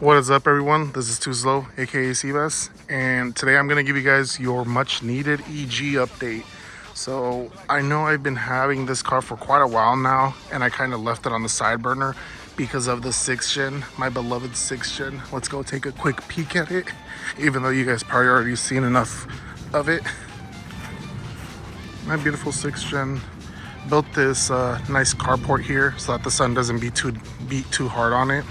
What is up, everyone? This is Too Slow, aka Seabass, and today I'm gonna give you guys your much needed EG update. So I know I've been having this car for quite a while now, and I kind of left it on the side burner because of the 6th gen, my beloved 6th gen. Let's go take a quick peek at it, even though you guys probably already seen enough of it. My beautiful 6th gen. Built this nice carport here so that the sun doesn't beat too hard on it.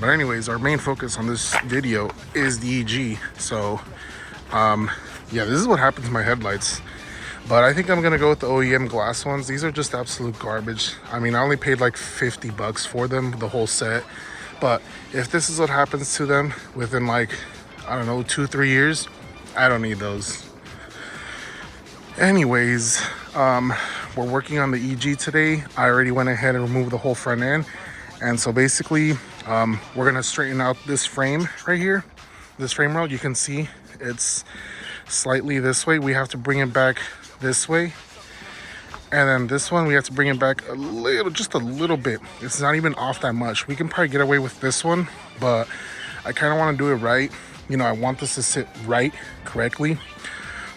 But anyways, our main focus on this video is the EG. So yeah, this is what happened to my headlights. But I think I'm gonna go with the OEM glass ones. These are just absolute garbage. I mean, I only paid like 50 bucks for them, the whole set. But if this is what happens to them within like, I don't know, 2-3 years, I don't need those. Anyways, we're working on the EG today. I already went ahead and removed the whole front end. And so basically, we're gonna straighten out this frame right here. This frame rail, you can see it's slightly this way. We have to bring it back this way. And then this one, we have to bring it back a little, just a little bit. It's not even off that much. We can probably get away with this one, but I kind of want to do it right. You know, I want this to sit right, correctly.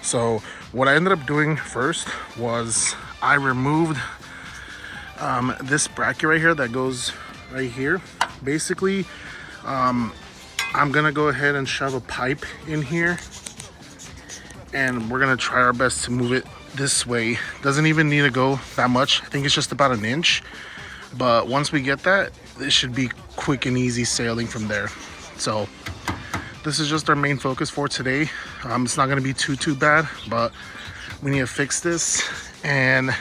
So what I ended up doing first was I removed this bracket right here that goes right here. Basically, I'm gonna go ahead and shove a pipe in here, and we're gonna try our best to move it this way. Doesn't even need to go that much. I think it's just about 1 inch, but once we get that, it should be quick and easy sailing from there. So this is just our main focus for today. It's not gonna be too bad, but we need to fix this. And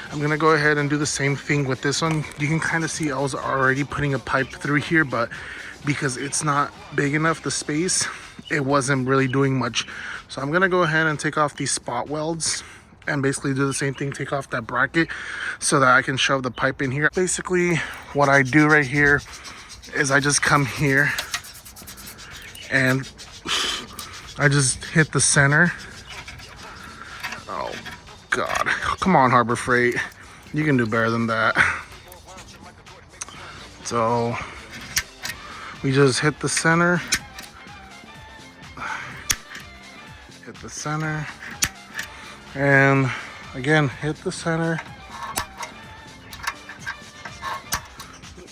I'm gonna go ahead and do the same thing with this one. You can kind of see I was already putting a pipe through here, but because it's not big enough, the space, it wasn't really doing much. So I'm gonna go ahead and take off these spot welds and basically do the same thing, take off that bracket so that I can shove the pipe in here. Basically, what I do right here is I just come here and I just hit the center. Oh God, come on, Harbor Freight, you can do better than that. So we just hit the center, and again hit the center.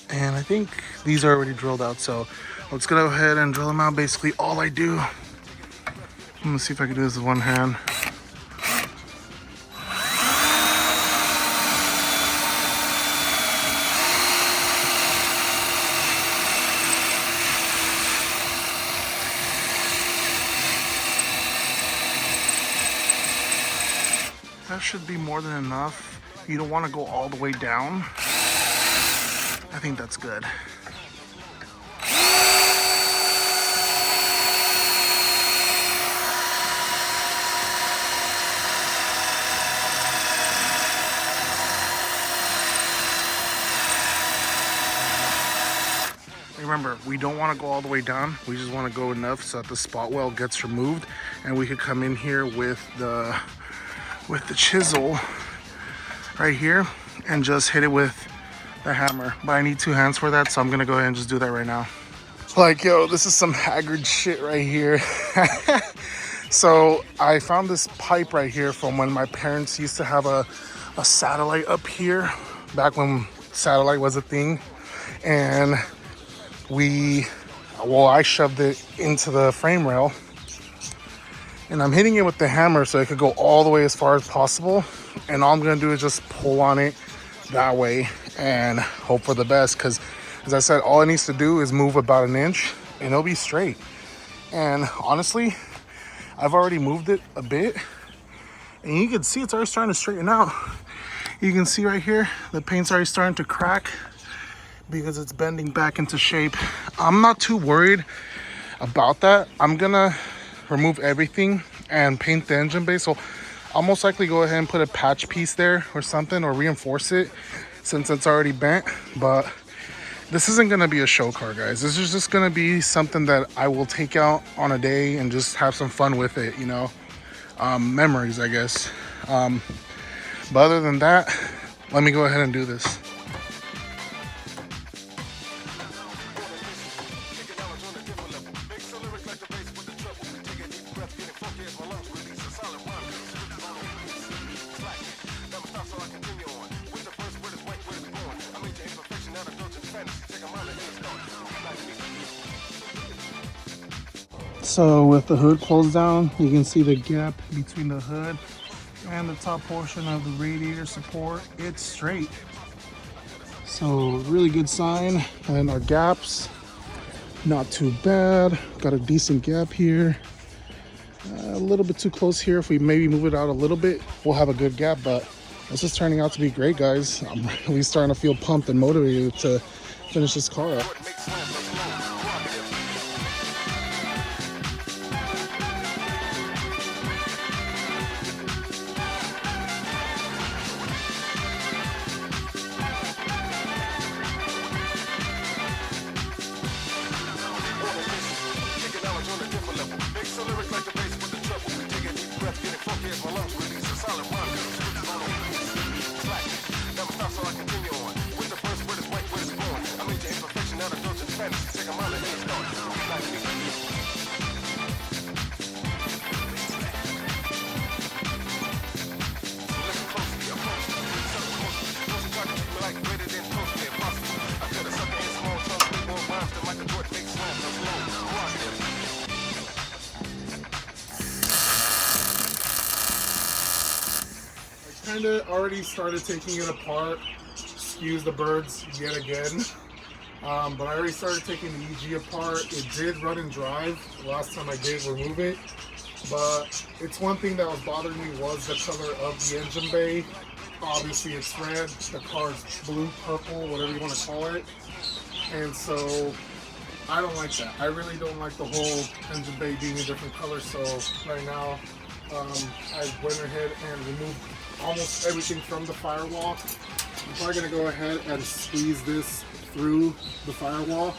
And I think these are already drilled out, so let's go ahead and drill them out. Basically all I do, let me see if I can do this with one hand. That should be more than enough. You don't want to go all the way down. I think that's good. Remember, we don't want to go all the way down. We just want to go enough so that the spot weld gets removed, and we could come in here with the chisel right here and just hit it with the hammer. But I need 2 hands for that, so I'm gonna go ahead and just do that right now. Like, yo, this is some haggard shit right here. So I found this pipe right here from when my parents used to have a satellite up here, back when satellite was a thing. And I shoved it into the frame rail, and I'm hitting it with the hammer so it could go all the way as far as possible. And all I'm gonna do is just pull on it that way and hope for the best, because as I said, all it needs to do is move about 1 inch and it'll be straight. And honestly, I've already moved it a bit, and you can see it's already starting to straighten out. You can see right here, the paint's already starting to crack because it's bending back into shape. I'm not too worried about that. I'm gonna remove everything and paint the engine bay. So I'll most likely go ahead and put a patch piece there or something, or reinforce it since it's already bent. But this isn't gonna be a show car, guys. This is just gonna be something that I will take out on a day and just have some fun with it, you know, memories, I guess. But other than that, let me go ahead and do this. So with the hood closed down, you can see the gap between the hood and the top portion of the radiator support. It's straight. So really good sign. And our gaps, not too bad. Got a decent gap here. A little bit too close here. If we maybe move it out a little bit, we'll have a good gap, but this is turning out to be great, guys. I'm really starting to feel pumped and motivated to finish this car up. Kinda already started taking it apart. Excuse the birds yet again. But I already started taking the EG apart. It did run and drive last time I did remove it. But it's one thing that was bothering me was the color of the engine bay. Obviously it's red, the car's blue, purple, whatever you want to call it. And so I don't like that. I really don't like the whole engine bay being a different color. So right now I went ahead and removed almost everything from the firewall. I'm probably going to go ahead and squeeze this through the firewall.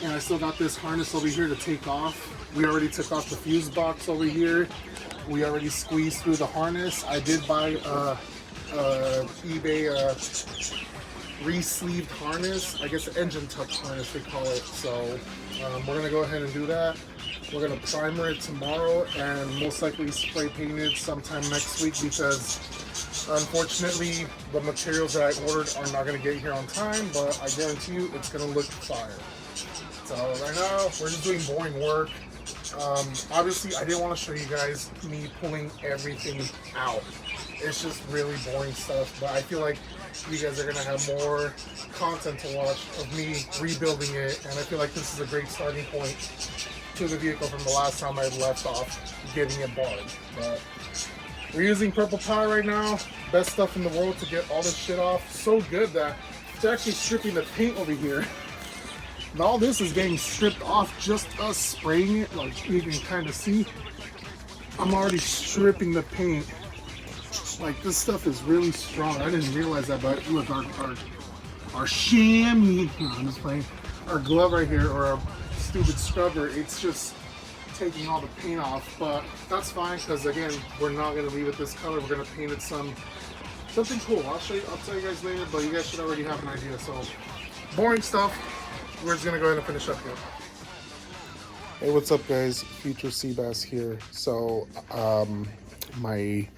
And I still got this harness over here to take off. We already took off the fuse box over here. We already squeezed through the harness. I did buy eBay re-sleeved harness. I guess engine tuck harness they call it. So we're going to go ahead and do that. We're going to primer it tomorrow and most likely spray paint it sometime next week because unfortunately the materials that I ordered are not going to get here on time, but I guarantee you it's going to look fire. So right now we're just doing boring work. Obviously I didn't want to show you guys me pulling everything out. It's just really boring stuff, but I feel like you guys are going to have more content to watch of me rebuilding it, and I feel like this is a great starting point to the vehicle from the last time I left off getting it bought. But we're using purple power right now. Best stuff in the world to get all this shit off. So good that it's actually stripping the paint over here. And all this is getting stripped off, just us spraying it. Like you can kind of see, I'm already stripping the paint. Like this stuff is really strong. I didn't realize that, but look, our chamois, no, I'm just playing, our glove right here, or our stupid scrubber, it's just taking all the paint off. But that's fine because again, we're not going to leave it this color. We're going to paint it something cool. I'll tell you guys later, but you guys should already have an idea. So boring stuff. We're just going to go ahead and finish up here. Hey, what's up guys? Future Seabass here. So my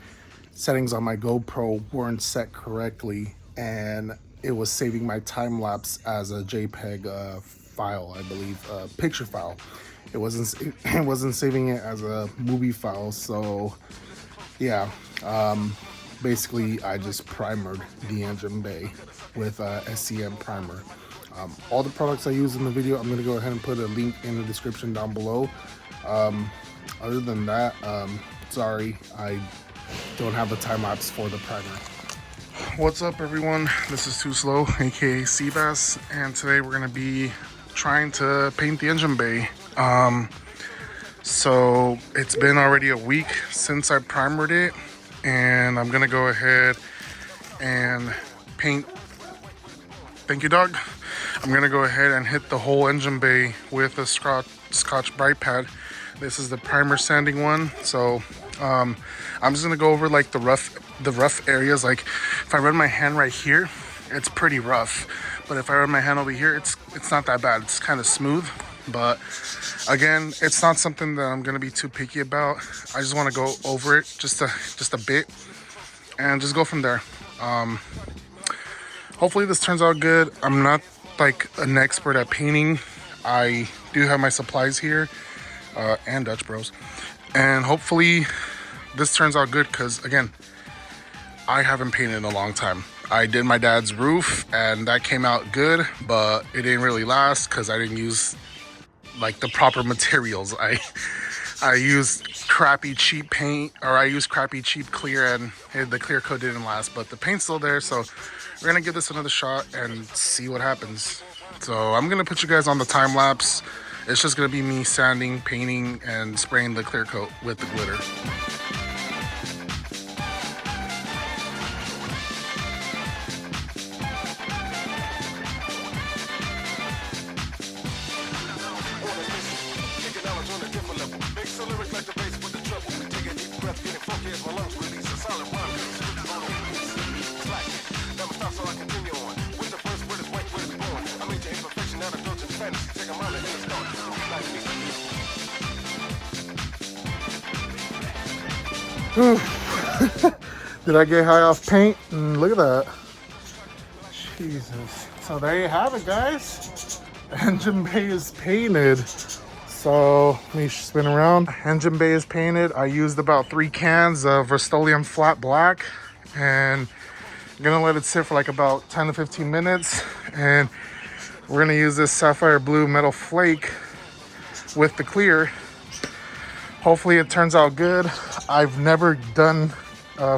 settings on my GoPro weren't set correctly and it was saving my time lapse as a JPEG file, I believe, picture file. It wasn't saving it as a movie file. So yeah, basically I just primered the engine bay with SCM primer. All the products I use in the video, I'm going to go ahead and put a link in the description down below. Other than that, sorry, I don't have a time lapse for the primer. What's up everyone? This is Too Slow, aka Seabass, and today we're going to be trying to paint the engine bay. So it's been already a week since I primered it, and I'm going to go ahead and paint. Thank you, dog. I'm gonna go ahead and hit the whole engine bay with a Scotch Brite pad. This is the primer sanding one. So I'm just gonna go over like the rough areas. Like if I run my hand right here, it's pretty rough. But if I run my hand over here, it's not that bad. It's kind of smooth. But again, it's not something that I'm gonna be too picky about. I just want to go over it just a bit and just go from there. Hopefully this turns out good. I'm not look like an expert at painting, I do have my supplies here, and Dutch Bros. And hopefully this turns out good, because again, I haven't painted in a long time. I did my dad's roof and that came out good, but it didn't really last because I didn't use like the proper materials. I used crappy cheap paint, or I used crappy cheap clear, and the clear coat didn't last, but the paint's still there. So we're gonna give this another shot and see what happens. So I'm gonna put you guys on the time lapse. It's just gonna be me sanding, painting, and spraying the clear coat with the glitter. Did I get high off paint? Look at that. Jesus. So there you have it, guys. Engine bay is painted. So let me spin around. Engine bay is painted. I used about 3 cans of Rust-Oleum flat black, and I'm gonna let it sit for like about 10 to 15 minutes. And we're gonna use this sapphire blue metal flake with the clear. Hopefully it turns out good. I've never done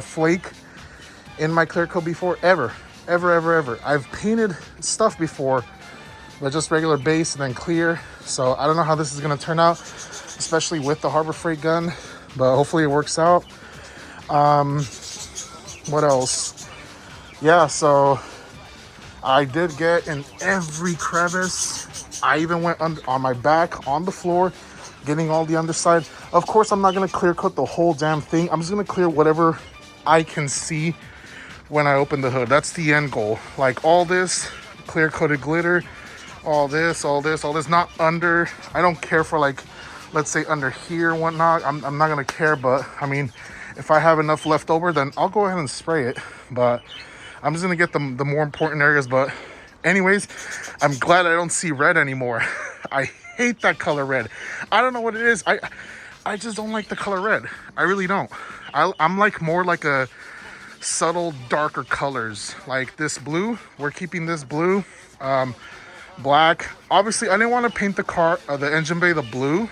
flake in my clear coat before, ever. I've painted stuff before, but just regular base and then clear. So I don't know how this is gonna turn out, especially with the Harbor Freight gun, but hopefully it works out. What else? Yeah, so I did get in every crevice. I even went on my back on the floor, getting all the underside. Of course, I'm not gonna clear coat the whole damn thing. I'm just gonna clear whatever I can see when I open the hood. That's the end goal. Like all this clear coated glitter, all this, not under. I don't care for, like, let's say under here and whatnot. I'm not gonna care, but I mean, if I have enough left over, then I'll go ahead and spray it. But I'm just gonna get the more important areas. But anyways, I'm glad I don't see red anymore. I hate that color red. I don't know what it is. I just don't like the color red. I really don't. I'm like more like a subtle darker colors, like this blue. We're keeping this blue, black. Obviously I didn't want to paint the car, the engine bay, the blue,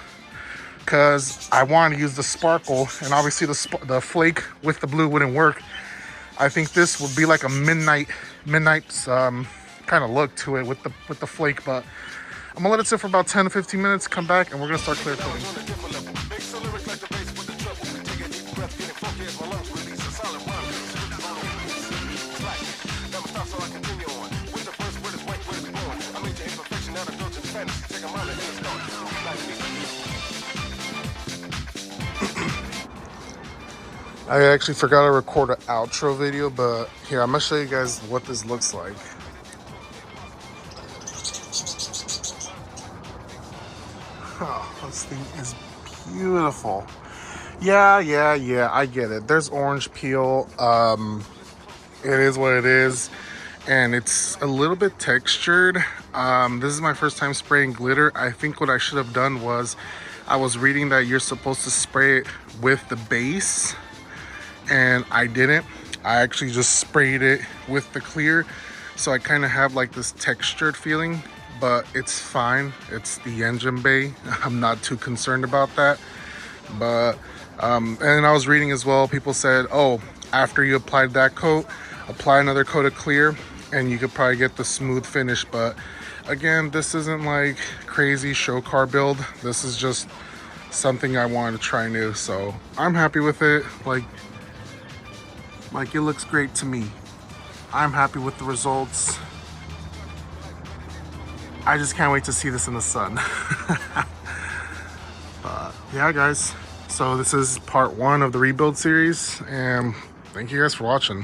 because I wanted to use the sparkle, and obviously the flake with the blue wouldn't work. I think this would be like a midnight kind of look to it with the flake. But I'm gonna let it sit for about 10 to 15 minutes, come back, and we're gonna start clear coating. I actually forgot to record an outro video, but here, I'm gonna show you guys what this looks like. Oh, this thing is beautiful. Yeah, I get it. There's orange peel. It is what it is, and it's a little bit textured. This is my first time spraying glitter. I think what I should have done was, I was reading that you're supposed to spray it with the base, and I didn't. I actually just sprayed it with the clear, so I kind of have like this textured feeling, but it's fine. It's the engine bay. I'm not too concerned about that. But and I was reading as well, people said, oh, after you applied that coat, apply another coat of clear and you could probably get the smooth finish. But again, this isn't like crazy show car build. This is just something I wanted to try new, so I'm happy with it. Like it looks great to me. I'm happy with the results. I just can't wait to see this in the sun. But yeah, guys, so this is part 1 of the rebuild series, and thank you guys for watching.